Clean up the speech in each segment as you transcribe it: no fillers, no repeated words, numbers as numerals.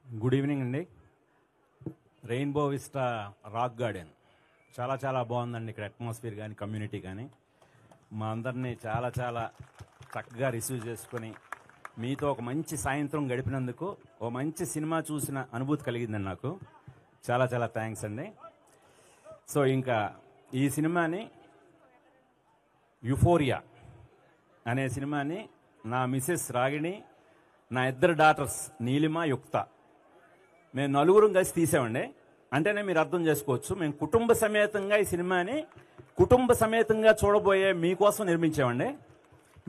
Good evening అండి. Rainbow vista rock garden చాలా చాలా బాగుందండి. ఇక్కడ అట్మాస్ఫియర్ కానీ కమ్యూనిటీ కానీ మా అందరినీ చాలా చాలా చక్కగా రిసీవ్ చేసుకొని మీతో ఒక మంచి సాయంత్రం గడిపినందుకు ఓ మంచి సినిమా చూసిన అనుభూతి కలిగిందండి నాకు. చాలా చాలా థ్యాంక్స్ అండి. సో ఇంకా ఈ సినిమాని యుఫోరియా అనే సినిమాని నా మిసెస్ రాగిణి, నా ఇద్దరు డాటర్స్ నీలిమ, యుక్త, మేము నలుగురం కలిసి తీసామండి. అంటేనే మీరు అర్థం చేసుకోవచ్చు, మేము కుటుంబ సమేతంగా ఈ సినిమాని కుటుంబ సమేతంగా చూడబోయే మీకోసం నిర్మించామండి.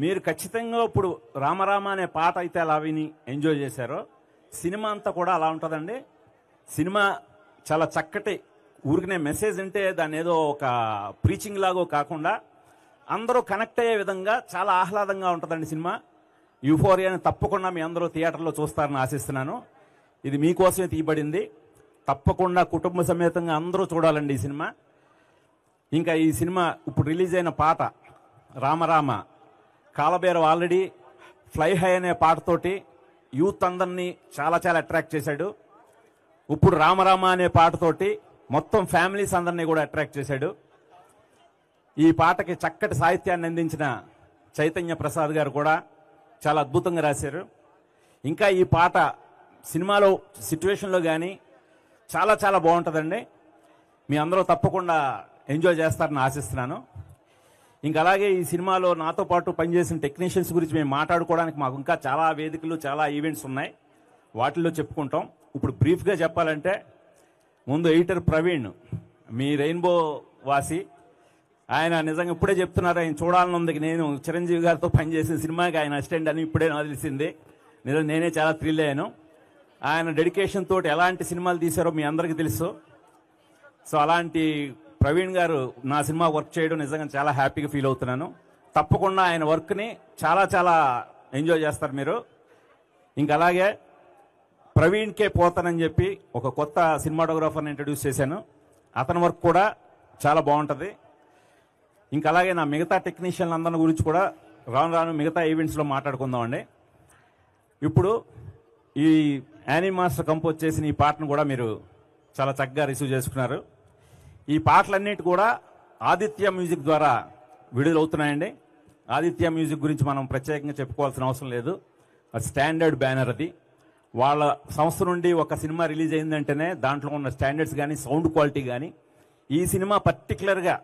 మీరు ఖచ్చితంగా ఇప్పుడు రామరామ అనే పాట అయితే అలా విని ఎంజాయ్ చేశారో సినిమా అంతా కూడా అలా ఉంటుందండి. సినిమా చాలా చక్కటి ఊరికనే మెసేజ్ అంటే దాన్ని ఏదో ఒక ప్రీచింగ్ లాగో కాకుండా అందరూ కనెక్ట్ అయ్యే విధంగా చాలా ఆహ్లాదంగా ఉంటుందండి సినిమా. యూఫోరియాని తప్పకుండా మీ అందరూ థియేటర్లో చూస్తారని ఆశిస్తున్నాను. ఇది మీకోసమే తీయబడింది. తప్పకుండా కుటుంబ సమేతంగా అందరూ చూడాలండి ఈ సినిమా. ఇంకా ఈ సినిమా ఇప్పుడు రిలీజ్ అయిన పాట రామరామ, కాలబేర ఆల్రెడీ ఫ్లై హై అనే పాటతోటి యూత్ అందరినీ చాలా చాలా అట్రాక్ట్ చేశాడు. ఇప్పుడు రామరామ అనే పాటతోటి మొత్తం ఫ్యామిలీస్ అందరినీ కూడా అట్రాక్ట్ చేశాడు. ఈ పాటకి చక్కటి సాహిత్యాన్ని అందించిన చైతన్య ప్రసాద్ గారు కూడా చాలా అద్భుతంగా రాశారు. ఇంకా ఈ పాట సినిమాలో సిచ్యువేషన్లో కానీ చాలా చాలా బాగుంటుందండి. మీ అందరూ తప్పకుండా ఎంజాయ్ చేస్తారని ఆశిస్తున్నాను. ఇంకా అలాగే ఈ సినిమాలో నాతో పాటు పనిచేసిన టెక్నీషియన్స్ గురించి మేము మాట్లాడుకోవడానికి మాకు ఇంకా చాలా వేదికలు, చాలా ఈవెంట్స్ ఉన్నాయి. వాటిల్లో చెప్పుకుంటాం. ఇప్పుడు బ్రీఫ్గా చెప్పాలంటే ముందు ఎడిటర్ ప్రవీణ్, మీ రెయిన్బో వాసి, ఆయన నిజంగా ఇప్పుడే చెప్తున్నారు, ఆయన చూడాలని ఉంది. నేను చిరంజీవి గారితో పనిచేసిన సినిమాకి ఆయన అసిస్టెంట్ అని ఇప్పుడే నాకు తెలిసింది. నిజంగా నేనే చాలా థ్రిల్ అయ్యాను. ఆయన డెడికేషన్ తోటి ఎలాంటి సినిమాలు తీశారో మీ అందరికీ తెలుసు. సో అలాంటి ప్రవీణ్ గారు నా సినిమా వర్క్ చేయడం నిజంగా చాలా హ్యాపీగా ఫీల్ అవుతున్నాను. తప్పకుండా ఆయన వర్క్ని చాలా చాలా ఎంజాయ్ చేస్తారు మీరు. ఇంకా అలాగే ప్రవీణ్కే పోతానని చెప్పి ఒక కొత్త సినిమాటోగ్రాఫర్ని ఇంట్రడ్యూస్ చేశాను. అతని వర్క్ కూడా చాలా బాగుంటుంది. ఇంకా అలాగే నా మిగతా టెక్నీషియన్లు అందరి గురించి కూడా రాను రాను మిగతా ఈవెంట్స్లో మాట్లాడుకుందామండి. ఇప్పుడు ఈ యానీ మాస్టర్ కంపోజ్ చేసిన ఈ పాటను కూడా మీరు చాలా చక్కగా రిసీవ్ చేసుకున్నారు. ఈ పాటలన్నిటి కూడా ఆదిత్య మ్యూజిక్ ద్వారా విడుదలవుతున్నాయండి. ఆదిత్య మ్యూజిక్ గురించి మనం ప్రత్యేకంగా చెప్పుకోవాల్సిన అవసరం లేదు. అది స్టాండర్డ్ బ్యానర్. అది వాళ్ళ సంస్థ నుండి ఒక సినిమా రిలీజ్ అయిందంటేనే దాంట్లో ఉన్న స్టాండర్డ్స్ కానీ సౌండ్ క్వాలిటీ కానీ, ఈ సినిమా పర్టికులర్గా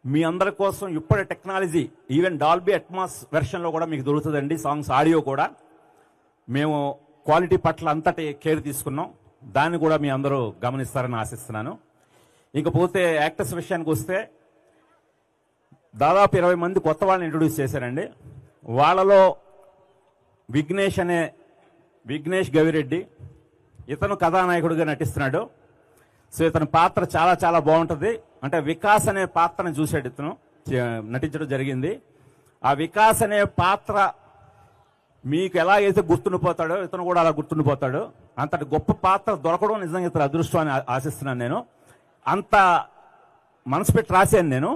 మీ అందరి కోసం ఇప్పటి టెక్నాలజీ ఈవెన్ డాల్బీ అట్మాస్ వెర్షన్లో కూడా మీకు దొరుకుతుందండి. సాంగ్స్ ఆడియో కూడా మేము క్వాలిటీ పట్ల అంతటి కేర్ తీసుకున్నాం. దాన్ని కూడా మీ అందరూ గమనిస్తారని ఆశిస్తున్నాను. ఇకపోతే యాక్టర్స్ విషయానికి వస్తే దాదాపు 20 మంది కొత్త వాళ్ళని ఇంట్రొడ్యూస్ చేశారండి. వాళ్ళలో విఘ్నేష్ గవిరెడ్డి, ఇతను కథానాయకుడిగా నటిస్తున్నాడు. సో ఇతని పాత్ర చాలా చాలా బాగుంటుంది. అంటే వికాస్ అనే పాత్రను చూశాడు ఇతను నటించడం జరిగింది. ఆ వికాస్ అనే పాత్ర మీకు ఎలాగైతే గుర్తుండిపోతాడో ఇతను కూడా అలా గుర్తుండిపోతాడు. అంతటి గొప్ప పాత్ర దొరకడం నిజంగా ఇతను అదృష్టం అని ఆశిస్తున్నాను. నేను అంత మనసు పెట్టి రాశాను, నేను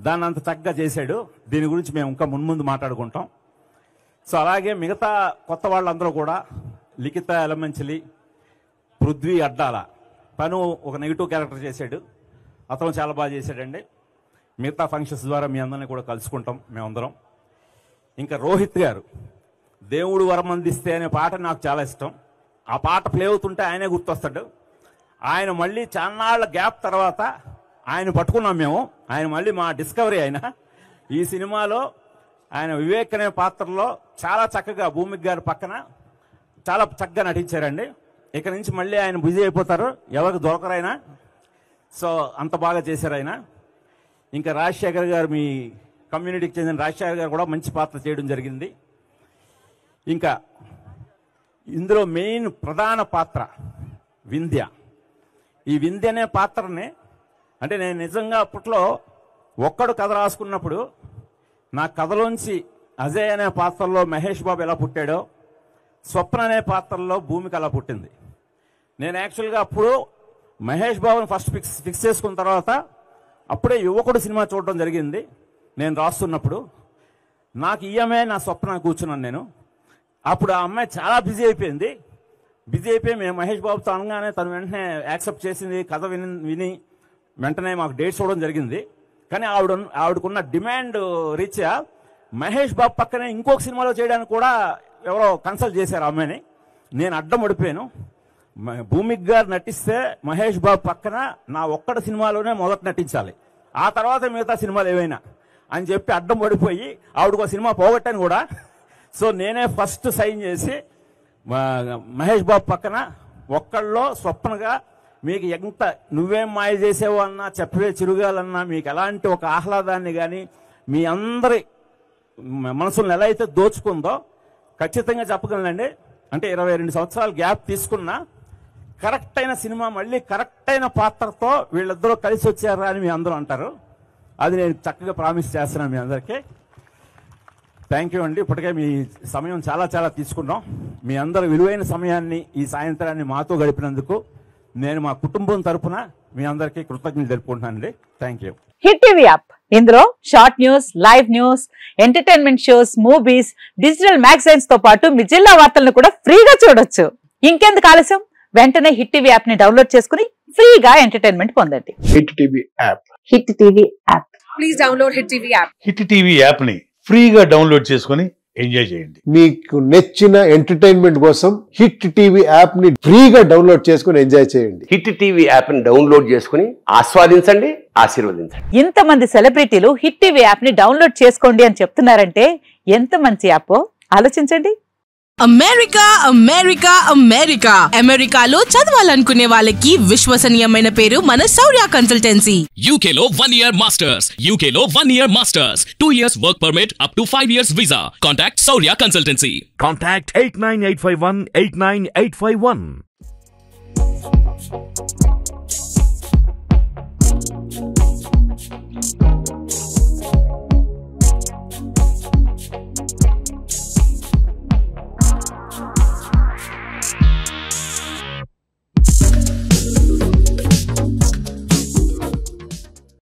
దాన్ని అంత చక్కగా చేశాడు. దీని గురించి మేము ఇంకా మున్ముందు మాట్లాడుకుంటాం. సో అలాగే మిగతా కొత్త వాళ్ళందరూ కూడా లిఖిత ఎలమంచిలి, పృథ్వీ అడ్డాల, తను ఒక నెగిటివ్ క్యారెక్టర్ చేశాడు. అతను చాలా బాగా చేశాడండి. మిగతా ఫంక్షన్స్ ద్వారా మీ అందరినీ కూడా కలుసుకుంటాం మేమందరం. ఇంకా రోహిత్ గారు దేవుడు వరం అందిస్తే అనే పాట నాకు చాలా ఇష్టం. ఆ పాట ప్లే అవుతుంటే ఆయనే గుర్తొస్తాడు. ఆయన మళ్ళీ చాన్నాళ్ల గ్యాప్ తర్వాత ఆయన పట్టుకున్నాం మేము. ఆయన మళ్ళీ మా డిస్కవరీ. ఆయన ఈ సినిమాలో ఆయన వివేక్ అనే పాత్రలో చాలా చక్కగా భూమిక్ గారి పక్కన చాలా చక్కగా నటించారండి. ఇక నుంచి మళ్ళీ ఆయన బిజీ అయిపోతారు, ఎవరికి దొరకరైనా. సో అంత బాగా చేశారు ఆయన. ఇంకా రాజశేఖర్ గారు, మీ కమ్యూనిటీకి చెందిన రాజశేఖర్ గారు కూడా మంచి పాత్ర చేయడం జరిగింది. ఇంకా ఇందులో మెయిన్ ప్రధాన పాత్ర వింధ్య. ఈ వింధ్య అనే పాత్రని అంటే నేను నిజంగా అప్పట్లో ఒక్కడు కథ రాసుకున్నప్పుడు నా కథలోంచి అజయ్ అనే పాత్రలో మహేష్ బాబు ఎలా పుట్టాడో, స్వప్న అనే పాత్రలో భూమిక అలా పుట్టింది. నేను యాక్చువల్గా అప్పుడు మహేష్ బాబుని ఫస్ట్ ఫిక్స్ చేసుకున్న తర్వాత అప్పుడే యువకుడు సినిమా చూడడం జరిగింది. నేను రాస్తున్నప్పుడు నాకు ఈఎంఐ నా స్వప్న కూర్చున్నాను నేను. అప్పుడు ఆ అమ్మాయి చాలా బిజీ అయిపోయింది. బిజీ అయిపోయి మేము మహేష్ బాబుతో అనగానే తను వెంటనే యాక్సెప్ట్ చేసింది, కథ విని వెంటనే మాకు డేట్స్ ఇవ్వడం జరిగింది. కానీ ఆవిడకున్న డిమాండ్ రీత్యా మహేష్ బాబు పక్కనే ఇంకొక సినిమాలో చేయడానికి కూడా ఎవరో కన్సల్ట్ చేశారు అమ్మాయిని. నేను అడ్డం పడిపోయాను. భూమిక్ గారు నటిస్తే మహేష్ బాబు పక్కన నా ఒక్కడ సినిమాలోనే మొదట నటించాలి, ఆ తర్వాత మిగతా సినిమాలు ఏవైనా అని చెప్పి అడ్డం పడిపోయి ఆవిడకు సినిమా పోగొట్టాను కూడా. సో నేనే ఫస్ట్ సైన్ చేసి మహేష్ బాబు పక్కన ఒక్కళ్ళలో స్వప్నగా మీకు ఎంత నువ్వేం మాయ చేసేవో అన్నా, చెప్పవే చిరుగాలన్నా, మీకు ఎలాంటి ఒక ఆహ్లాదాన్ని కానీ మీ అందరి మనసులను ఎలా అయితే దోచుకుందో ఖచ్చితంగా చెప్పగలనండి. అంటే 22 సంవత్సరాలు గ్యాప్ తీసుకున్నా కరెక్ట్ అయిన సినిమా, మళ్ళీ కరెక్ట్ అయిన పాత్రతో వీళ్ళిద్దరూ కలిసి వచ్చారా అని మీ అందరూ అంటారు. అది నేను చక్కగా ప్రామిస్ చేస్తున్నాను మీ అందరికీ. థ్యాంక్ యూ అండి. ఇప్పటికే మీ సమయం చాలా చాలా తీసుకున్నాం. మీ అందరి విలువైన సమయాన్ని ఈ సాయంత్రాన్ని మాతో గడిపినందుకు నేను మా కుటుంబం తరఫున మీ అందరికీ కృతజ్ఞతలు తెలుపుకుంటున్నానండి. Thank you. Hit TV app, ఇందులో short news, live news, entertainment shows, movies, digital magazines తో పాటు మీ జిల్లా వార్తలను కూడా ఫ్రీగా చూడొచ్చు. ఇంకెందుకు ఆలస్యం, వెంటనే హిట్ టీవీ యాప్ ని డౌన్లోడ్ చేసుకుని ఫ్రీగా ఎంటర్టైన్మెంట్ పొందండి. Hit TV app. Hit TV app. Please download hit TV app. Hit TV app ని ఫ్రీగా డౌన్లోడ్ చేసుకుని ఎంజాయ్ చేయండి. మీకు నచ్చిన ఎంటర్టైన్మెంట్ కోసం హిట్ టీవీ యాప్ ని ఫ్రీగా డౌన్లోడ్ చేసుకుని ఎంజాయ్ చేయండి. హిట్ టీవీ యాప్ ని డౌన్లోడ్ చేసుకుని ఆస్వాదించండి, ఆశీర్వదించండి. ఇంతమంది సెలబ్రిటీలు హిట్ టీవీ యాప్ ని డౌన్లోడ్ చేసుకోండి అని చెప్తున్నారంటే ఎంత మంచి యాప్ ఆలోచించండి. అమెరికా అమెరికా అమెరికా అమెరికాలో చదవాలనుకునే వాళ్ళకి విశ్వసనీయమైన పేరు మన శౌర్య కన్సల్టెన్సీ. UK లో 1 year masters, UK లో 1 year masters, 2 years work permit up to 5 years visa. Contact Shaurya Consultancy. Contact 89851 89851.